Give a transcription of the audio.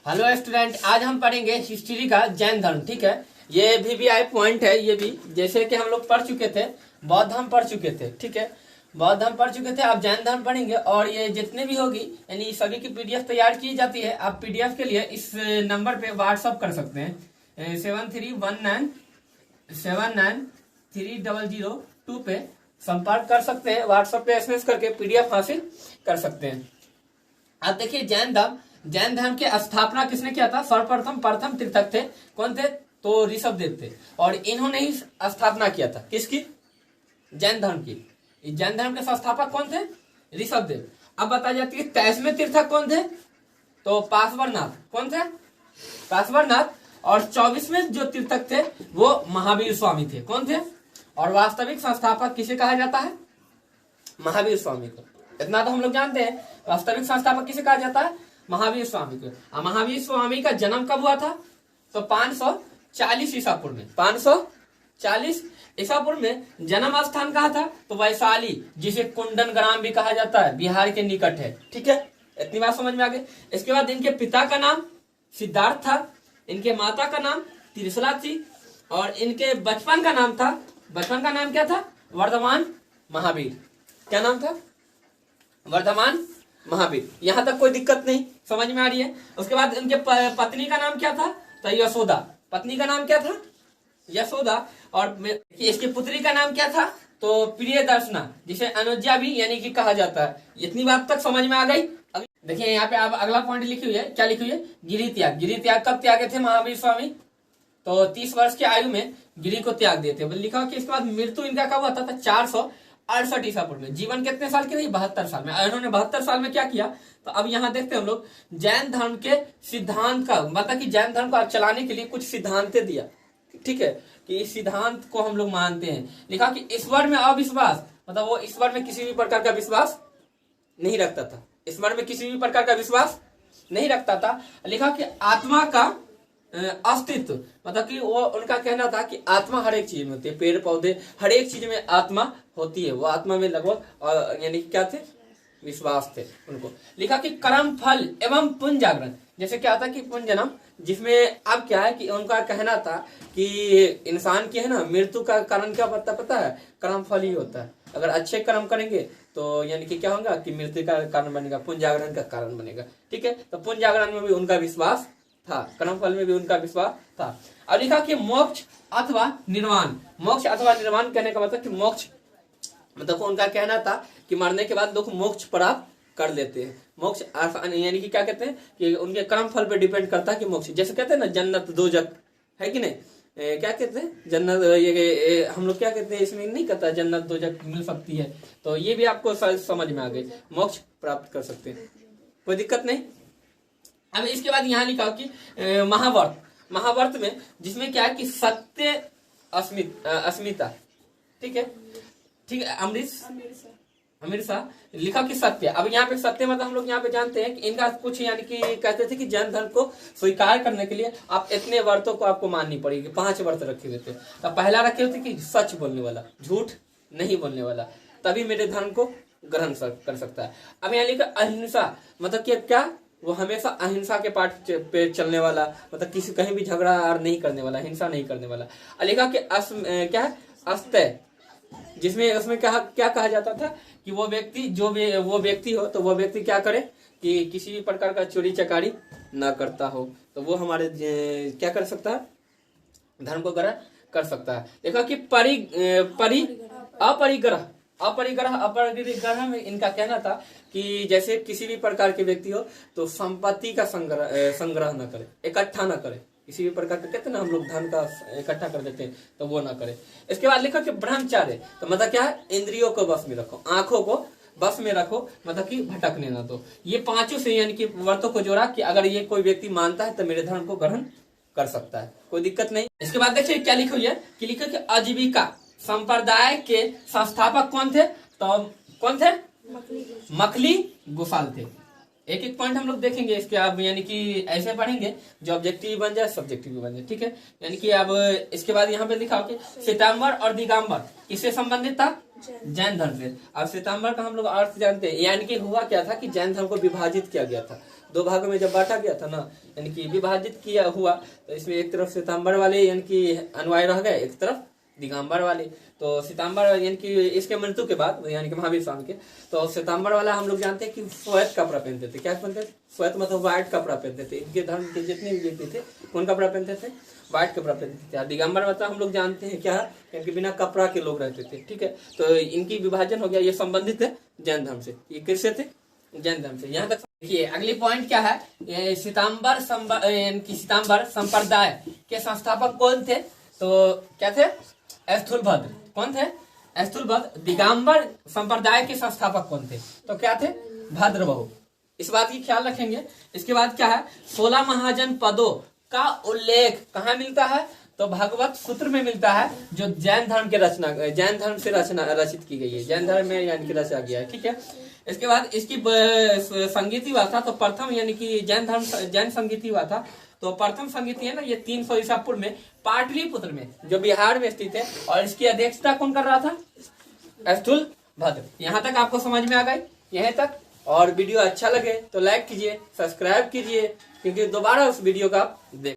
Hello student, आज हम पढ़ेंगे हिस्ट्री का जैन धर्म। ठीक है, ये VVI पॉइंट है। ये भी जैसे कि हम लोग पढ़ चुके थे, बौद्ध धर्म पढ़ चुके थे। ठीक है, बौद्ध धर्म पढ़ चुके थे, अब जैन धर्म पढ़ेंगे। और ये जितने भी होगी यानी सभी की PDF तैयार की जाती है। आप PDF के लिए इस नंबर पे व्हाट्सअप कर सकते हैं 7319793002 पे संपर्क कर सकते हैं। व्हाट्सएप पे SMS करके PDF हासिल कर सकते हैं। अब देखिए, जैन धर्म के स्थापना किसने किया था? सर्वप्रथम प्रथम तीर्थक थे। कौन थे? तो ऋषभदेव थे। और इन्होंने ही स्थापना किया था किसकी? जैन धर्म की। जैन धर्म के संस्थापक कौन थे? ऋषभदेव। अब बताई जाती है 23वें तीर्थक कौन थे? तो पार्श्वनाथ। कौन थे? पार्श्वनाथ। और 24वें जो तीर्थक थे वो महावीर स्वामी थे। कौन थे? और वास्तविक संस्थापक किसे कहा जाता है? महावीर स्वामी को। इतना तो हम लोग जानते हैं। वास्तविक संस्थापक किसे कहा जाता है? महावीर स्वामी को। महावीर स्वामी का जन्म कब हुआ था? तो 540 ईसा पूर्व में। 540 ईसा पूर्व में जन्म स्थान कहा था? तो वैशाली, जिसे कुंडन ग्राम भी कहा जाता है, बिहार के निकट है। ठीक है, इतनी बात समझ में आ गई। इसके बाद इनके पिता का नाम सिद्धार्थ था, इनके माता का नाम त्रिशला थी, और इनके बचपन का नाम क्या था? वर्धमान महावीर। क्या नाम था? वर्धमान महावीर। यहां तक कोई दिक्कत नहीं, समझ में आ रही है। उसके बाद इनके पत्नी का नाम क्या था? तो यशोदा। पत्नी का नाम क्या था? यशोदा। और इसकी पुत्री का नाम क्या था? तो प्रियदर्शना, जिसे अनुज्ञा भी यानी कि कहा जाता है। इतनी बात तक समझ में आ गई। देखिए यहाँ पे आप अगला पॉइंट लिखी हुई है। क्या लिखी हुई है? गिरि त्याग। गिरि त्याग कब त्यागे थे महावीर स्वामी? तो 30 वर्ष की आयु में गिरि को त्याग दिए थे। लिखा कि इसके बाद मृत्यु इनका कब हुआ था? 468 ईसा पूर्व में। जीवन कितने साल की रही? 72 साल में। इन्होंने 72 साल में क्या किया? तो अब यहाँ देखते हैं हम लोग जैन धर्म के सिद्धांत का, मतलब कि जैन धर्म को चलाने के लिए कुछ सिद्धांत दिया। ठीक है, कि इस सिद्धांत को हम लोग मानते हैं। लिखा कि ईश्वर में अविश्वास, मतलब वो ईश्वर में किसी भी प्रकार का विश्वास नहीं रखता था। ईश्वर में किसी भी प्रकार का विश्वास नहीं रखता था। लिखा कि आत्मा का अस्तित्व, मतलब कि वो उनका कहना था कि आत्मा हर एक चीज में होती है। पेड़ पौधे हर एक चीज में आत्मा होती है। वो आत्मा में लगभग यानी क्या थे? विश्वास थे उनको। लिखा कि कर्म फल एवं पुण्य जागरण, जैसे क्या था कि पुण्य जन्म, जिसमें अब क्या है कि उनका कहना था कि इंसान की है ना मृत्यु का कारण क्या पता है? कर्म फल ही होता है। अगर अच्छे कर्म करेंगे तो यानी कि क्या होगा कि मृत्यु का कारण बनेगा, पुण्य जागरण का कारण बनेगा। ठीक है, तो पुण्य जागरण में भी उनका विश्वास था, कर्म फल में भी उनका विश्वास था। और लिखा कि मोक्ष अथवा निर्वाण। मोक्ष अथवा निर्वाण कहने का मतलब कि मोक्ष, मतलब उनका कहना था कि मरने के बाद लोग मोक्ष प्राप्त कर लेते हैं। मोक्ष यानी कि क्या कहते हैं कि उनके कर्म फल पे डिपेंड करता है कि मोक्ष, जैसे कहते हैं ना जन्नत दोजख, है कि नहीं? क्या कहते हैं? जन्नत, ये हम लोग क्या कहते हैं, इसमें नहीं कहता जन्नत दोजख मिल सकती है। तो ये भी आपको समझ में आ गई, मोक्ष प्राप्त कर सकते हैं, कोई दिक्कत नहीं। अब इसके बाद यहाँ लिखा कि महावर्त में, जिसमें क्या है कि सत्य अस्मिता। ठीक है, अमृतसा लिखा कि सत्य। अब यहाँ पे सत्य मतलब हम लोग यहाँ पे जानते हैं कि इनका कुछ यानी कि कहते थे कि जैन धर्म को स्वीकार करने के लिए आप इतने व्रतों को आपको माननी पड़ेगी। 5 व्रत रखे हुए थे। तो पहला रखे हुए थे कि सच बोलने वाला, झूठ नहीं बोलने वाला, तभी मेरे धर्म को ग्रहण कर सकता है। अब यहाँ लिखा अहिंसा, मतलब कि क्या? वो हमेशा अहिंसा के पाठ पे चलने वाला, मतलब किसी कहीं भी झगड़ा और नहीं करने वाला, हिंसा नहीं करने वाला। लिखा कि क्या है? अस्तय, जिसमें उसमें क्या कहा जाता था कि वो व्यक्ति वो व्यक्ति हो तो वो व्यक्ति क्या करे कि किसी भी प्रकार का चोरी चकारी ना करता हो, तो वो हमारे क्या कर सकता है? धर्म को ग्रहण कर सकता है। देखो कि अपरिग्रह में इनका कहना था कि जैसे किसी भी प्रकार के व्यक्ति हो तो संपत्ति का संग्रह न करे, इकट्ठा न करे। किसी भी प्रकार के कहते हैं ना हम लोग धन का इकट्ठा कर देते हैं, तो वो ना करे। इसके बाद लिखा कि ब्रह्मचार्य, तो मतलब क्या है? इंद्रियों को बस में रखो, आंखों को बस में रखो, मतलब कि भटकने ना दो। ये 5 से यानी कि व्रतों को जोड़ा कि अगर ये कोई व्यक्ति मानता है तो मेरे धर्म को ग्रहण कर सकता है, कोई दिक्कत नहीं। इसके बाद देखिए क्या लिखा हुआ है कि लिखा कि आजीविका संप्रदाय के संस्थापक कौन थे? तो कौन थे? मखली गोसाल थे। एक एक पॉइंट हम लोग देखेंगे इसके। अब यानी कि ऐसे पढ़ेंगे जो ऑब्जेक्टिव बन जाए, सब्जेक्टिव भी बन जाए। ठीक है, यानी कि अब इसके बाद यहाँ पे लिखा हो कि श्वेतांबर और दिगंबर किससे संबंधित था? जैन धर्म से। अब श्वेतांबर का हम लोग अर्थ जानते हैं, यानी कि हुआ क्या था कि जैन धर्म को विभाजित किया गया था, दो भागों में जब बांटा गया था ना, यानी कि विभाजित किया हुआ, तो इसमें एक तरफ श्वेतांबर वाले यानी कि अनुयायी रह गए, एक तरफ दिगंबर वाले। तो श्वेतांबर यानी कि इसके मृत्यु के बाद यानी कि महावीर स्वामी के, तो श्वेतांबर वाला हम लोग जानते हैं कि श्वेत कपड़ा पहनते थे। क्या पहनते थे? श्वेत मतलब व्हाइट कपड़ा पहनते थे। इनके धर्म के जितने भी व्यक्ति थे कौन कपड़ा पहनते थे? व्हाइट कपड़ा पहनते थे। दिगंबर मतलब हम लोग जानते हैं क्या, यानी कि बिना कपड़ा के लोग रहते थे। ठीक है, तो इनकी विभाजन हो गया, ये संबंधित है जैन धर्म से। ये किससे थे? जैन धर्म से। यहाँ तक देखिए, अगली पॉइंट क्या है, श्वेतांबर संप्रदाय के संस्थापक कौन थे? तो क्या थे? स्थूलभद्र। कौन थे? स्थूलभद्र। दिगंबर संप्रदाय के संस्थापक कौन थे? तो क्या थे? भद्रबहु। इस बात की ख्याल रखेंगे। इसके बाद क्या है, 16 महाजन पदों का उल्लेख कहाँ मिलता है? तो भागवत सूत्र में मिलता है, जो जैन धर्म के जैन धर्म से रचित की गई है, जैन धर्म में यानी कि रचा गया है। ठीक है, इसके बाद इसकी संगीति हुआ था, तो प्रथम यानी कि जैन संगीति हुआ था, तो प्रथम संगीति है ना, ये 300 ईसा पूर्व में पाटलिपुत्र में, जो बिहार में स्थित है, और इसकी अध्यक्षता कौन कर रहा था? स्थूलभद्र। यहाँ तक आपको समझ में आ गई? यहीं तक। और वीडियो अच्छा लगे तो लाइक कीजिए, सब्सक्राइब कीजिए, क्योंकि दोबारा उस वीडियो का आप देख